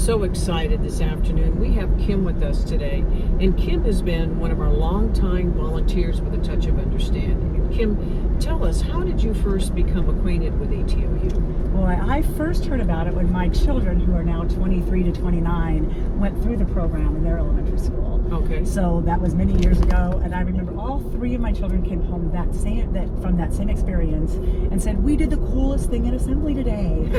so excited this afternoon. We have Kim with us today, and Kim has been one of our longtime volunteers with A Touch of Understanding. And Kim, tell us, how did you first become acquainted with ATOU? Well, I first heard about it when my children, who are now 23 to 29, went through the program in their elementary school. Okay. So that was many years ago, and I remember all three of my children came home from that same experience and said, "We did the coolest thing in assembly today."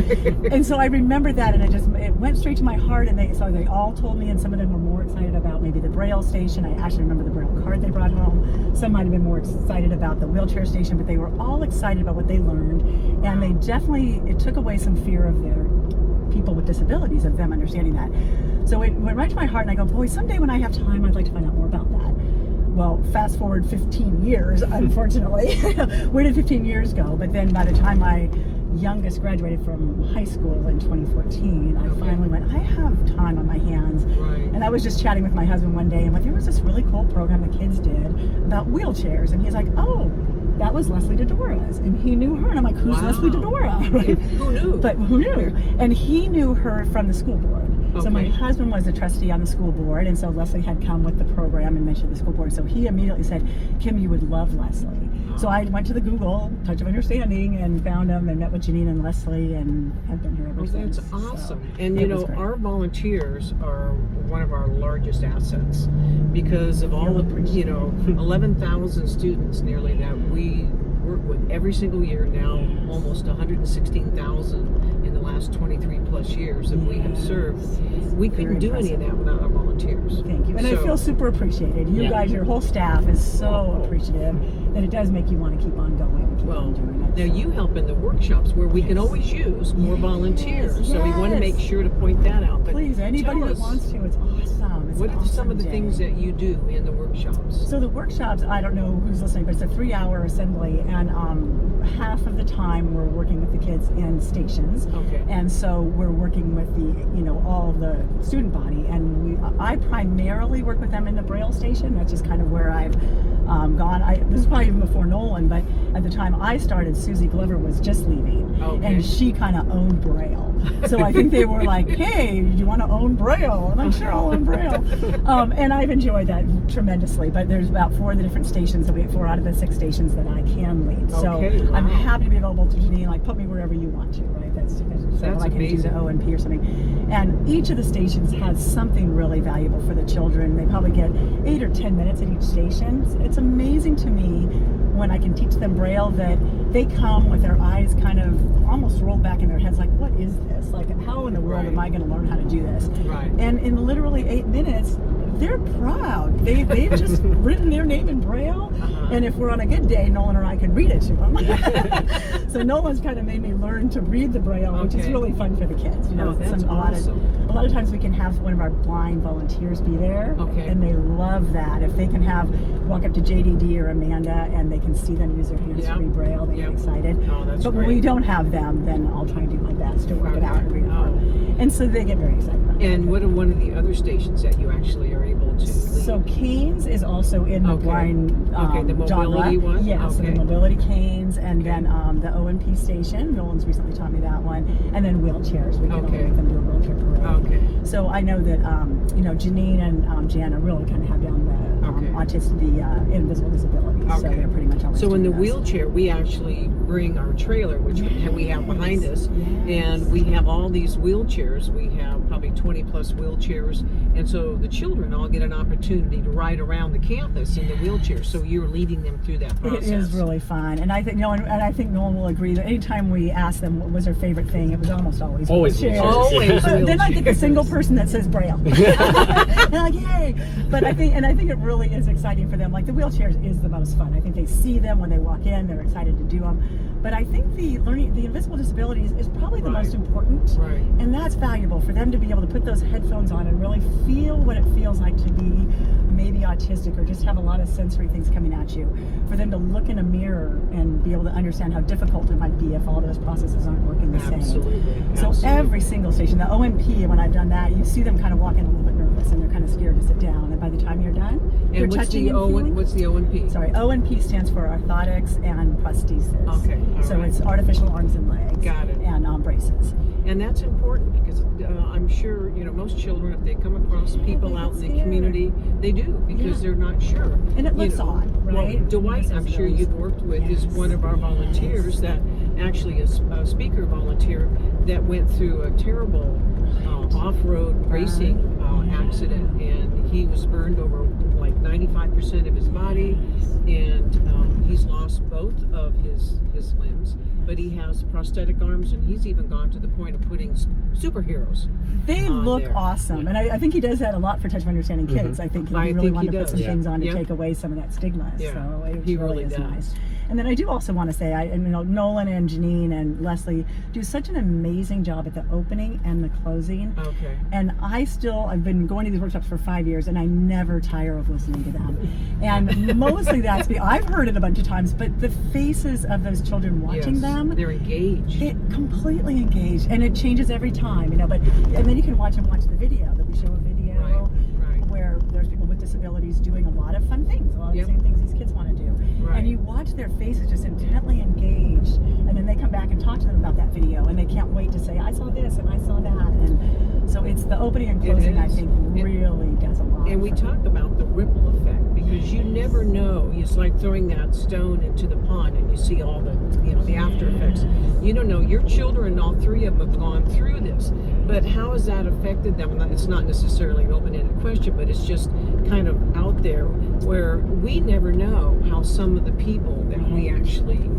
And so I remember that, and it went straight to my heart. And they all told me, and some of them were more excited about maybe the Braille station. I actually remember the Braille card they brought home. Some might have been more excited about the wheelchair station, but they were all excited about what they learned, and it took away some fear of their people with disabilities, of them understanding that. So it went right to my heart, and I go, boy, someday when I have time, I'd like to find out more about that. Well, fast forward 15 years, unfortunately. Where did 15 years go? But then by the time my youngest graduated from high school in 2014, I finally went, I have time on my hands. Right. And I was just chatting with my husband one day, and there was this really cool program the kids did about wheelchairs, and he's like, oh, that was Leslie DeDora's, and he knew her, and I'm like, who's Leslie DeDora? Right? Who knew? But who knew? And he knew her from the school board. Okay. So my husband was a trustee on the school board, and so Leslie had come with the program and mentioned the school board. So he immediately said, Kim, you would love Leslie. So I went to the Google Touch of Understanding and found them and met with Janine and Leslie, and have been here ever since. That's awesome. So and our volunteers are one of our largest assets because of all the 11,000 students nearly that we work with every single year now, almost 116,000 in the last 23 plus years that we have served. We couldn't do any of that without our volunteers. Thank you. And I feel super appreciated. You guys, your whole staff is so appreciative that it does make you want to keep on going and keep on doing it. Now you help in the workshops where we can always use more volunteers. So we want to make sure to point that out. But please, anybody that wants to, it's awesome. What are some of the things that you do in the workshops? So the workshops, I don't know who's listening, but it's a 3-hour assembly, and half of the time we're working with the kids in stations. Okay. And so we're working with all the student body, and I primarily work with them in the Braille station. That's just kind of where I've gone. This is probably even before Nolan, but at the time I started, Susie Glover was just leaving, and she kind of owned Braille. So I think they were like, hey, you want to own Braille? And I'm sure I'll own Braille. And I've enjoyed that tremendously. But there's about 4 of the different stations, so we have 4 out of the 6 stations that I can lead. So I'm happy to be available to Janine, like, put me wherever you want to, right? That's I can amazing. do the ONP or something. And each of the stations has something really valuable for the children. They probably get 8 or 10 minutes at each station. It's amazing to me when I can teach them Braille that they come with their eyes kind of almost rolled back in their heads, like, what is this? Like, how in the world am I going to learn how to do this? Right. And in literally 8 minutes, they're proud. They've just written their name in Braille, and if we're on a good day, Nolan or I can read it to them. So Nolan's kind of made me learn to read the Braille, which is really fun for the kids. That's awesome. A lot of times we can have one of our blind volunteers be there, and they love that. If they can walk up to JDD or Amanda, and they can see them use their hands to read Braille, they get excited. But when we don't have them, then I'll try and do my best to work it out and read it for them. And so they get very excited about it. And what are one of the other stations that you actually are able to lead? So Canes is also in the blind the mobility genre. one? Yes, so the mobility canes, and then the OMP station. Nolan's recently taught me that one. And then wheelchairs. We can make them do a wheelchair parade. So I know that Janine and Jana really kind of have down the the invisible disabilities. So they're pretty much always So in the doing wheelchair, we actually bring our trailer, which we have behind us, and we have all these wheelchairs. We have probably 20 plus wheelchairs, and so the children all get an opportunity to ride around the campus in the wheelchair. So you're leading them through that process. It is really fun, and I think Nolan will agree that anytime we ask them what was their favorite thing, it was almost always wheelchairs. Always wheelchairs. Then I get the single person that says Braille. And like, yay! But I think it really is exciting for them. Like, the wheelchairs is the most fun. I think they see them when they walk in; they're excited to do them. But I think the invisible disabilities is probably the most important, and that's valuable for them to be able to put those headphones on and really feel what it feels like to be maybe autistic or just have a lot of sensory things coming at you. For them to look in a mirror and be able to understand how difficult it might be if all those processes aren't working the same. Absolutely. So every single station, the OMP, when I've done that, you see them kind of walk in a little bit nervous. nervous and they're kind of scared to sit down. And by the time you're done, you're And touching and feeling. what's the O and P? Sorry, O and P stands for orthotics and prosthesis. Okay, all so right. it's artificial arms and legs. Got it. And braces. And that's important because I'm sure, most children, if they come across people out in the scared. community, they do because they're not sure. And it looks odd, right? Well, Dwight, I'm sure you've worked with, is one of our volunteers that actually is a speaker volunteer that went through a terrible off-road racing accident, and he was burned over like 95% of his body, and he's lost both of his limbs, but he has prosthetic arms, and he's even gone to the point of putting superheroes. They look there. awesome, and I think he does that a lot for Touch of Understanding Kids. I think he really wanted to put some things on to take away some of that stigma. Yeah. So it He really is does. nice. And then I do also want to say, Nolan and Janine and Leslie do such an amazing job at the opening and the closing. Okay. And I've been going to these workshops for 5 years, and I never tire of listening to them. And mostly that's because I've heard it a bunch of times, but the faces of those children watching them, they're engaged. it completely engaged, and it changes every time, But and then you can watch the video that we show a video Right. where there's people with disabilities doing a lot of fun things, a lot of the same things these kids want to do, and you watch their faces just intently engaged, and then they come back and talk to them about that video, and they can't wait to say, I saw this and I saw that, and so it's the opening and closing. I think really does a lot. And we talk about the ripple effect because you never know. It's like throwing that stone into the pond and you see all the the after effects. You don't know. Your children, all three of them, have gone through this, but how has that affected them? It's not necessarily an open-ended question, but it's just kind of out there where we never know how some of the people that we actually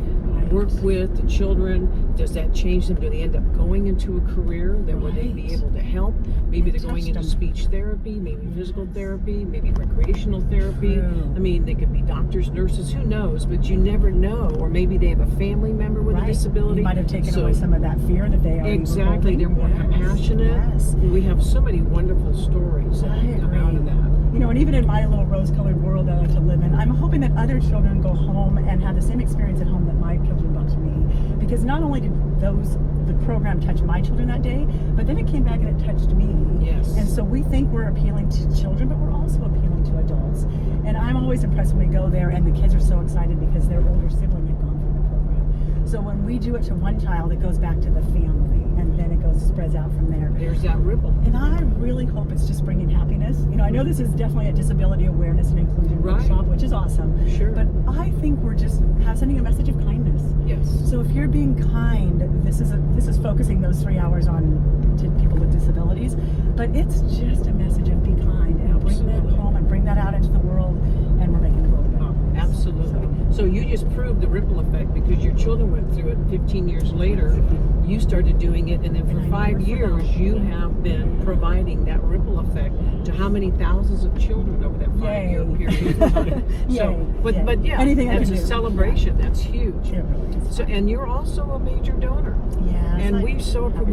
work with, the children, does that change them? Do they end up going into a career that where they be able to help? Maybe they're going into speech therapy, maybe physical therapy, maybe recreational therapy. I mean, they could be doctors, nurses, who knows? But you never know. Or maybe they have a family member with a disability. You might have taken away some of that fear that they already exactly. They're more compassionate. Yes. We have so many wonderful stories that come out of that. And even in my little rose-colored world that I like to live in, I'm hoping that other children go home and have the same experience at home that my children brought to me. Because not only did the program touch my children that day, but then it came back and it touched me. Yes. And so we think we're appealing to children, but we're also appealing to adults. And I'm always impressed when we go there and the kids are so excited because their older sibling had gone through the program. So when we do it to one child, it goes back to the family, and then it spreads out from there. There's that ripple. And I really hope it's just bringing happiness. I know this is definitely a disability awareness and inclusion workshop, which is awesome. Sure. But I think we're just sending a message of kindness. Yes. So if you're being kind, this is focusing those 3 hours on to people with disabilities, but it's just a message of be kind and bring that home and bring that out into the world, and we're making the world a better place. Absolutely. So you just proved the ripple effect because your children went through it. 15 years later, you started doing it, and then for 5 years, you have been providing that ripple effect to how many thousands of children over that 5-year period of time. But yeah, that's a celebration. That's huge. It really is. So, and you're also a major donor. Yes, And we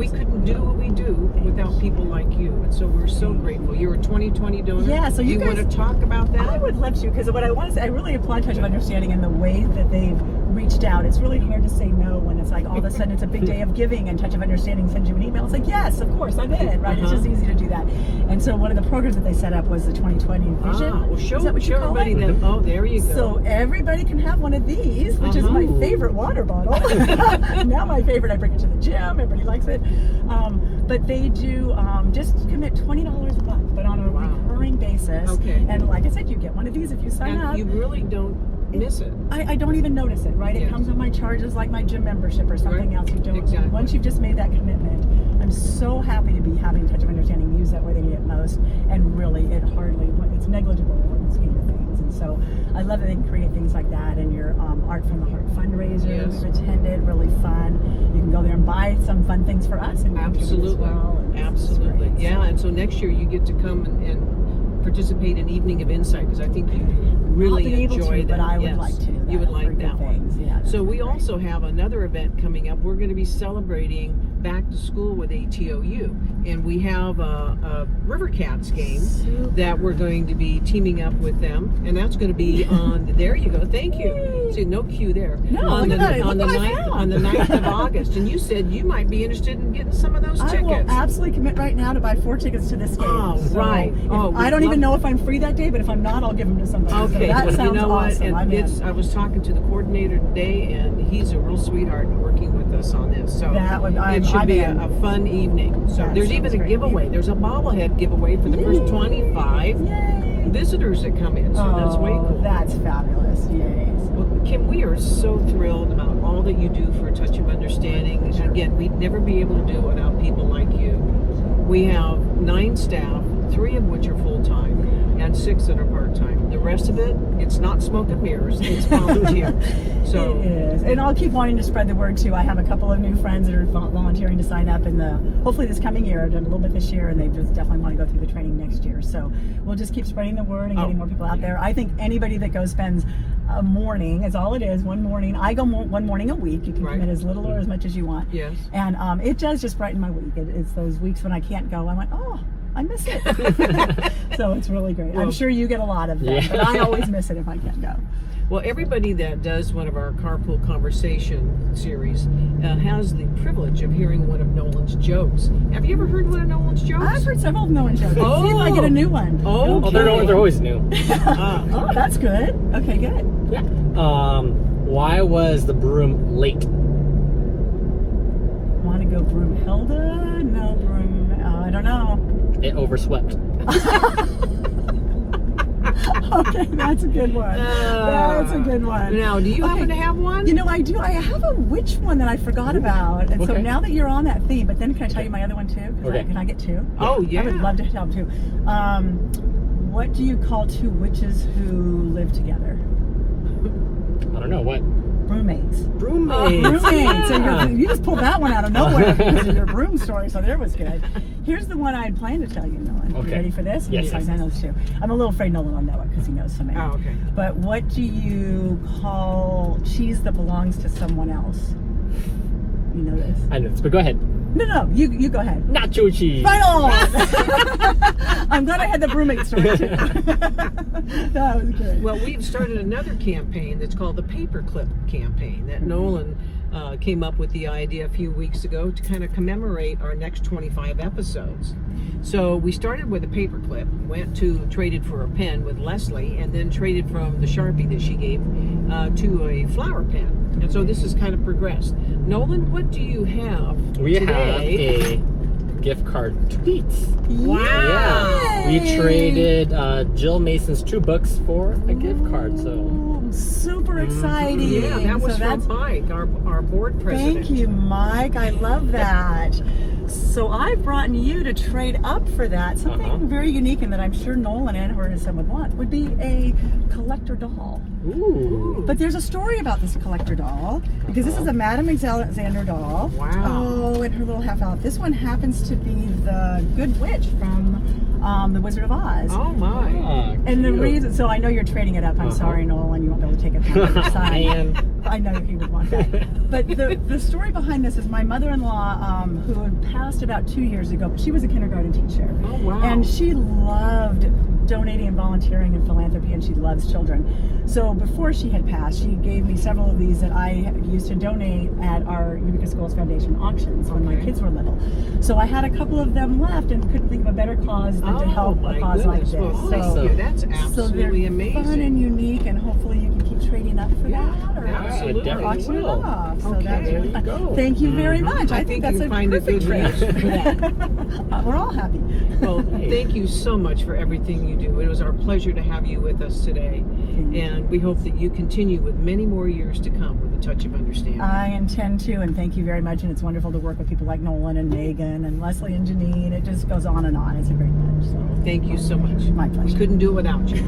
couldn't do what we do without people like you, and so we're so grateful. You're a 2020 donor. Yeah, so you guys want to talk about that? I would love to, because what I want to say, I really applaud Touch of Understanding in the way that they've reached out. It's really hard to say no when it's like all of a sudden it's a big day of giving and Touch of Understanding sends you an email. It's like, yes, of course, I'm in, right? It's just easy to do that. And so one of the programs that they set up was the 2020 Vision. Well, show everybody that. Oh, there you go. So everybody can have one of these, which is my favorite water bottle. Now my favorite, I bring it to the gym. Everybody likes it. But they do just commit $20 a month, but on a recurring basis. Okay. And like I said, you get one of these if you sign up. You really don't miss it. I don't even notice it, right? It comes on my charges like my gym membership or something else. You don't. Once you've just made that commitment, I'm so happy to be having Touch of Understanding use that where they need it most, and really it's negligible in the scheme of things. And so I love that they can create things like that, and your Art from the Heart fundraiser we've attended, really fun. You can go there and buy some fun things for us and absolutely, as well, and absolutely, yeah. And so next year you get to come and participate in Evening of Insight, because I think you really enjoy that. But I would like to. You would like that one. Yeah, so we also have another event coming up. We're going to be celebrating back to school with ATOU, and we have a River Cats game that we're going to be teaming up with them, and that's going to be on. There you go. Thank you. See, no cue there. No, on look the at that. on Look the what I 9th found. on the 9th of August, and you said you might be interested in getting some of those I will tickets. absolutely commit right now to buy 4 tickets to this game. Oh, right. Oh, I don't we'd even love- know if I'm free that day, but if I'm not, I'll give them to somebody. Okay, So that well, sounds you know what? awesome. And I'm in. I was talking to the coordinator today, and he's a real sweetheart working with us on this. So That would- it should I'm be in. a fun evening. So That there's sounds even a great. giveaway. There's a bobblehead giveaway for the first 25 Yay! visitors that come in. So that's way cool. That's fabulous. Yay. Well, Kim, we are so thrilled about all that you do for A Touch of Understanding. Again, we'd never be able to do it without people like you. We have 9 staff, 3 of which are full-time, and 6 that are part-time. The rest of it, it's not smoke and mirrors, it's volunteer. So It is. And I'll keep wanting to spread the word too. I have a couple of new friends that are volunteering to sign up in hopefully this coming year. I've done a little bit this year, and they just definitely want to go through the training next year. So we'll just keep spreading the word and getting more people out there. I think anybody that goes spends a morning, is all it is, one morning. I go one morning a week. You can commit as little or as much as you want. Yes. And it does just brighten my week. It's those weeks when I can't go, I'm like, oh, I miss it. So it's really great. I'm sure you get a lot of that, but I always miss it if I can't go. Well, everybody that does one of our Carpool Conversation series has the privilege of hearing one of Nolan's jokes. Have you ever heard one of Nolan's jokes? I've heard several of Nolan jokes. Oh. See if I get a new one. Oh, Oh, they're always new. Oh, that's good. Okay, good. Yeah. Why was the broom late? Want to go Broomhilda? No, I don't know. It overswept. Okay, that's a good one. That's a good one. Now, do you happen to have one? You know, I do. I have a witch one that I forgot about. And so Okay. now that you're on that theme, but then can I tell you my other one too? Okay. Can I get 2? Oh, yeah. I would love to tell them too. What do you call 2 witches who live together? I don't know what. Roommates. Roommates. Roommates. So you just pulled that one out of nowhere because of your broom story, so there was good. Here's the one I had planned to tell you, Nolan. Okay. You ready for this? Yes, I yes. know this too. I'm a little afraid Nolan will know it because he knows so many. Oh, okay. But what do you call cheese that belongs to someone else? You know this? I know this, but go ahead. No, you go ahead. Nacho cheese. Right on! I'm glad I had the roommate story too. That was good. Well, we've started another campaign that's called the Paperclip campaign that Nolan came up with the idea a few weeks ago to kind of commemorate our next 25 episodes. So we started with a paperclip, traded for a pen with Leslie, and then traded from the Sharpie that she gave to a flower pen. And so this has kind of progressed. Nolan, what do you have We today? have a gift card to Beats. Wow. Yeah. We traded Jill Mason's 2 books for a gift card. So Ooh, super exciting. Yeah, that was So that's from Mike, our board president. Thank you, Mike. I love that. So I've brought you to trade up for that. Something very unique and that I'm sure Nolan and her and someone would want would be a collector doll. ooh. But there's a story about this collector doll because this is a Madame Alexander doll. Wow. Oh, and her little half elf. This one happens to be the Good Witch from The Wizard of Oz. Oh my. And the cute. reason, so I know you're trading it up. I'm sorry, Nolan, you won't be able to take it from the side. And I know you would want that. But the story behind this is my mother-in-law, who had passed about 2 years ago, but she was a kindergarten teacher. Oh wow. And she loved donating and volunteering and philanthropy, and she loves children. So before she had passed, she gave me several of these that I used to donate at our Utica Schools Foundation auctions when my kids were little. So I had a couple of them left and couldn't think of a better cause than to help a cause like this. Well, So, thank you. That's so they're absolutely amazing. fun and unique, and hopefully you can keep trading up for Yeah, that. Or absolutely. definitely auction it will. off. So Okay. that's There really you fun. go. Thank you very much. I think that's you a find a perfect good trade use for that. We're all happy. Well, thank you so much for everything you do. It was our pleasure to have you with us today. And we hope that you continue with many more years to come with A Touch of Understanding. I intend to, and thank you very much. And it's wonderful to work with people like Nolan and Megan and Leslie and Janine. It just goes on and on. It's a great bunch. So Thank you so much. My pleasure. We couldn't do it without you.